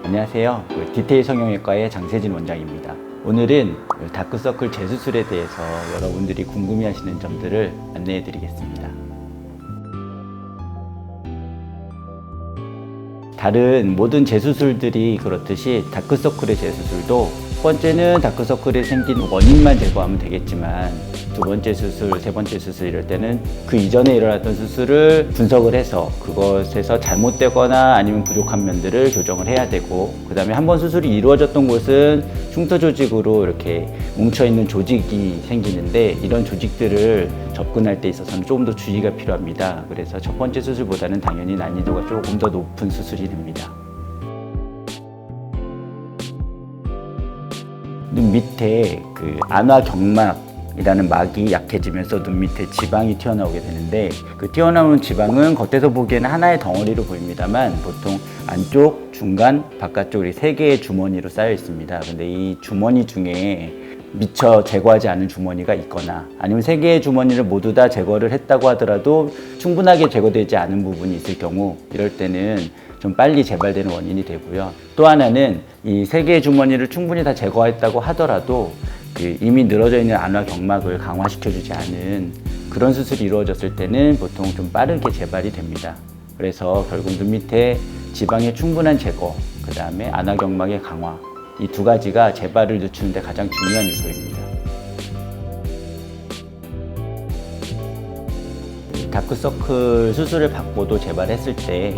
안녕하세요. 디테일 성형외과의 장세진 원장입니다. 오늘은 다크서클 재수술에 대해서 여러분들이 궁금해하시는 점들을 안내해 드리겠습니다. 다른 모든 재수술들이 그렇듯이 다크서클의 재수술도 첫 번째는 다크서클이 생긴 원인만 제거하면 되겠지만 두 번째 수술, 세 번째 수술 이럴 때는 그 이전에 일어났던 수술을 분석을 해서 그것에서 잘못되거나 아니면 부족한 면들을 교정을 해야 되고, 그 다음에 한번 수술이 이루어졌던 곳은 흉터 조직으로 이렇게 뭉쳐있는 조직이 생기는데 이런 조직들을 접근할 때 있어서는 조금 더 주의가 필요합니다. 그래서 첫 번째 수술보다는 당연히 난이도가 조금 더 높은 수술이 됩니다. 눈 밑에 안화경막이라는 막이 약해지면서 눈 밑에 지방이 튀어나오게 되는데, 그 튀어나오는 지방은 겉에서 보기에는 하나의 덩어리로 보입니다만 보통 안쪽, 중간, 바깥쪽 이 세 개의 주머니로 쌓여 있습니다. 근데 이 주머니 중에 미처 제거하지 않은 주머니가 있거나 아니면 세 개의 주머니를 모두 다 제거를 했다고 하더라도 충분하게 제거되지 않은 부분이 있을 경우, 이럴 때는 좀 빨리 재발되는 원인이 되고요. 또 하나는 이 세 개의 주머니를 충분히 다 제거했다고 하더라도 이미 늘어져 있는 안화경막을 강화시켜주지 않은 그런 수술이 이루어졌을 때는 보통 좀 빠르게 재발이 됩니다. 그래서 결국 눈 밑에 지방의 충분한 제거, 그 다음에 안화경막의 강화, 이 두 가지가 재발을 늦추는 데 가장 중요한 요소입니다. 다크서클 수술을 받고도 재발했을 때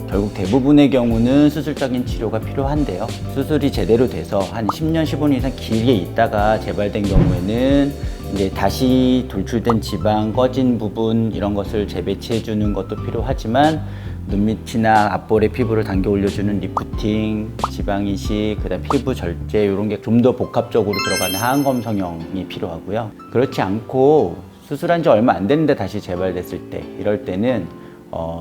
결국 대부분의 경우는 수술적인 치료가 필요한데요. 수술이 제대로 돼서 한 10년, 15년 이상 길게 있다가 재발된 경우에는 이제 다시 돌출된 지방, 꺼진 부분 이런 것을 재배치해 주는 것도 필요하지만 눈밑이나 앞볼의 피부를 당겨 올려주는 리프팅, 지방 이식, 그다음 피부 절제 이런 게 좀 더 복합적으로 들어가는 하안검 성형이 필요하고요. 그렇지 않고 수술한 지 얼마 안 됐는데 다시 재발됐을 때, 이럴 때는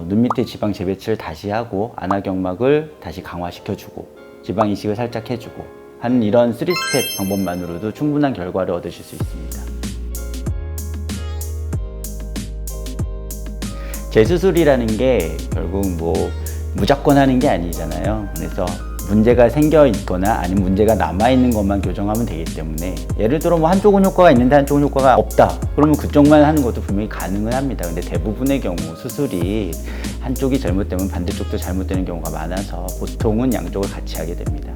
눈 밑에 지방 재배치를 다시 하고 안화경막을 다시 강화시켜주고 지방 이식을 살짝 해주고 하는 이런 3스텝 방법만으로도 충분한 결과를 얻으실 수 있습니다. 재수술이라는 게 결국 무조건 하는 게 아니잖아요. 그래서 문제가 생겨 있거나 아니면 문제가 남아 있는 것만 교정하면 되기 때문에, 예를 들어 한쪽은 효과가 있는데 한쪽은 효과가 없다, 그러면 그쪽만 하는 것도 분명히 가능은 합니다. 근데 대부분의 경우 수술이 한쪽이 잘못되면 반대쪽도 잘못되는 경우가 많아서 보통은 양쪽을 같이 하게 됩니다.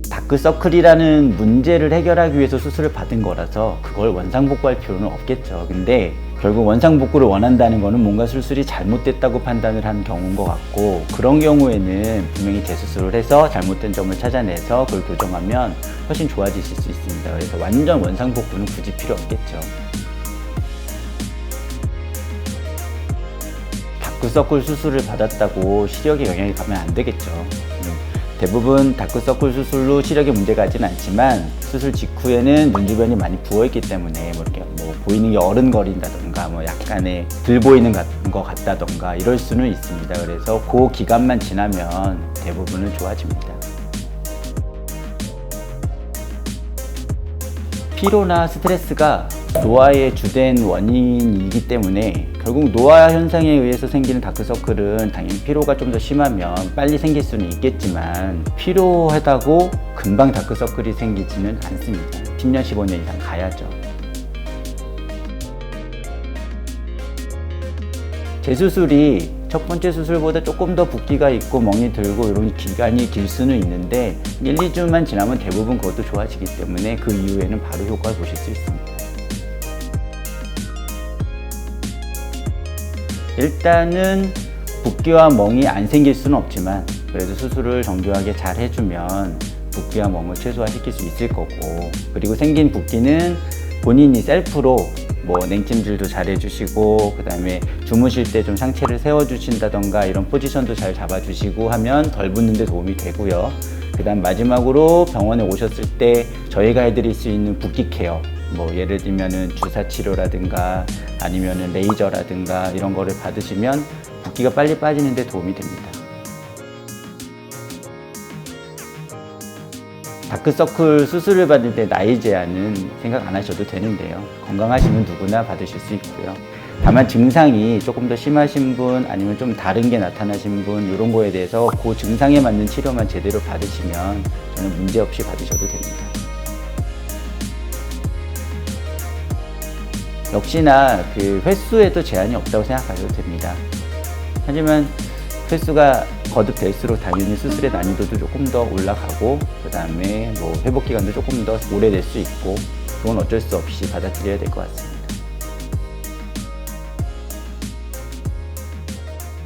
다크서클이라는 문제를 해결하기 위해서 수술을 받은 거라서 그걸 원상복구할 필요는 없겠죠. 근데 결국 원상복구를 원한다는 거는 뭔가 수술이 잘못됐다고 판단을 한 경우인 것 같고, 그런 경우에는 분명히 재수술을 해서 잘못된 점을 찾아내서 그걸 교정하면 훨씬 좋아지실 수 있습니다. 그래서 완전 원상복구는 굳이 필요 없겠죠. 다크서클 수술을 받았다고 시력에 영향이 가면 안 되겠죠. 대부분 다크서클 수술로 시력에 문제가 있지는 않지만 수술 직후에는 눈 주변이 많이 부어있기 때문에 이렇게 보이는 게 어른거린다던가 약간의 들 보이는 것 같다던가 이럴 수는 있습니다. 그래서 그 기간만 지나면 대부분은 좋아집니다. 피로나 스트레스가 노화의 주된 원인이기 때문에 결국 노화 현상에 의해서 생기는 다크서클은 당연히 피로가 좀 더 심하면 빨리 생길 수는 있겠지만 피로하다고 금방 다크서클이 생기지는 않습니다. 10년, 15년 이상 가야죠. 재수술이 첫 번째 수술보다 조금 더 붓기가 있고 멍이 들고 이런 기간이 길 수는 있는데 1, 2주만 지나면 대부분 그것도 좋아지기 때문에 그 이후에는 바로 효과를 보실 수 있습니다. 일단은 붓기와 멍이 안 생길 수는 없지만 그래도 수술을 정교하게 잘 해주면 붓기와 멍을 최소화시킬 수 있을 거고, 그리고 생긴 붓기는 본인이 셀프로 냉찜질도 잘 해주시고, 그 다음에 주무실 때 좀 상체를 세워주신다던가 이런 포지션도 잘 잡아주시고 하면 덜 붓는 데 도움이 되고요. 그 다음 마지막으로 병원에 오셨을 때 저희가 해드릴 수 있는 붓기 케어, 예를 들면은 주사 치료라든가 아니면은 레이저라든가 이런 거를 받으시면 붓기가 빨리 빠지는 데 도움이 됩니다. 다크서클 수술을 받을 때 나이 제한은 생각 안 하셔도 되는데요. 건강하시면 누구나 받으실 수 있고요. 다만 증상이 조금 더 심하신 분 아니면 좀 다른 게 나타나신 분 이런 거에 대해서 그 증상에 맞는 치료만 제대로 받으시면 저는 문제없이 받으셔도 됩니다. 역시나 그 횟수에도 제한이 없다고 생각하셔도 됩니다. 하지만 횟수가 거듭될수록 당연히 수술의 난이도도 조금 더 올라가고 그 다음에 뭐 회복 기간도 조금 더 오래될 수 있고 그건 어쩔 수 없이 받아들여야 될 것 같습니다.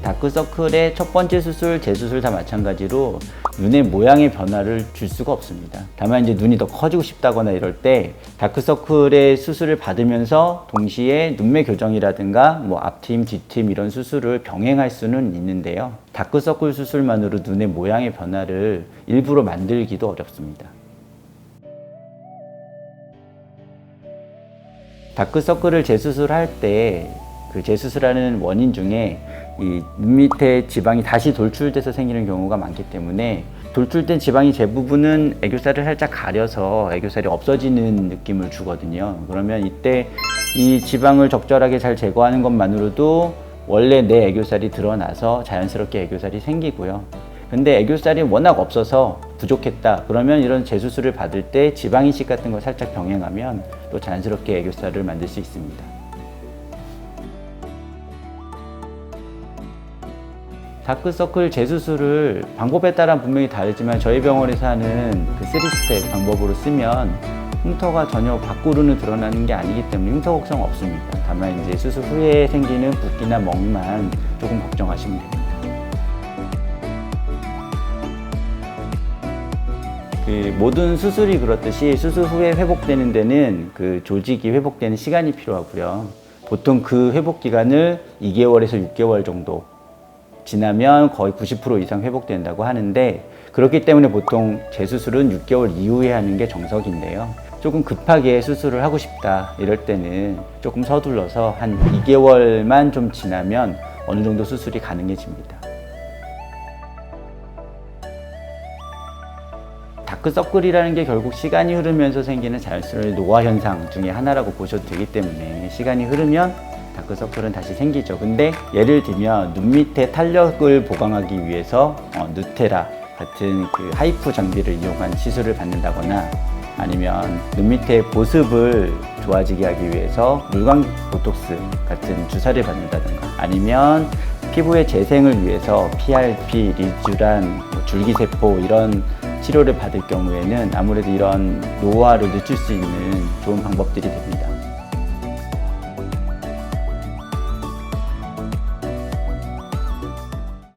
다크서클의 첫 번째 수술, 재수술 다 마찬가지로 눈의 모양의 변화를 줄 수가 없습니다. 다만 이제 눈이 더 커지고 싶다거나 이럴 때 다크서클의 수술을 받으면서 동시에 눈매 교정이라든가 뭐 앞트임, 뒤트임 이런 수술을 병행할 수는 있는데요. 다크서클 수술만으로 눈의 모양의 변화를 일부러 만들기도 어렵습니다. 다크서클을 재수술할 때 그 재수술하는 원인 중에 이 눈 밑에 지방이 다시 돌출돼서 생기는 경우가 많기 때문에 돌출된 지방이 대부분은 애교살을 살짝 가려서 애교살이 없어지는 느낌을 주거든요. 그러면 이때 이 지방을 적절하게 잘 제거하는 것만으로도 원래 내 애교살이 드러나서 자연스럽게 애교살이 생기고요. 근데 애교살이 워낙 없어서 부족했다. 그러면 이런 재수술을 받을 때 지방 이식 같은 걸 살짝 병행하면 또 자연스럽게 애교살을 만들 수 있습니다. 다크서클 재수술을 방법에 따라 분명히 다르지만 저희 병원에서 하는 그 3스텝 방법으로 쓰면 흉터가 전혀 밖으로는 드러나는 게 아니기 때문에 흉터 걱정 없습니다. 다만 이제 수술 후에 생기는 붓기나 멍만 조금 걱정하시면 됩니다. 그 모든 수술이 그렇듯이 수술 후에 회복되는 데는 그 조직이 회복되는 시간이 필요하고요. 보통 그 회복 기간을 2개월에서 6개월 정도 지나면 거의 90% 이상 회복된다고 하는데 그렇기 때문에 보통 재수술은 6개월 이후에 하는 게 정석인데요. 조금 급하게 수술을 하고 싶다 이럴 때는 조금 서둘러서 한 2개월만 좀 지나면 어느 정도 수술이 가능해집니다. 다크서클이라는 게 결국 시간이 흐르면서 생기는 자연스러운 노화 현상 중에 하나라고 보셔도 되기 때문에 시간이 흐르면 다크서클은 다시 생기죠. 근데 예를 들면 눈 밑에 탄력을 보강하기 위해서 누테라 같은 그 하이프 장비를 이용한 시술을 받는다거나 아니면 눈 밑에 보습을 좋아지게 하기 위해서 물광 보톡스 같은 주사를 받는다든가 아니면 피부의 재생을 위해서 PRP, 리쥬란, 줄기세포 이런 치료를 받을 경우에는 아무래도 이런 노화를 늦출 수 있는 좋은 방법들이 됩니다.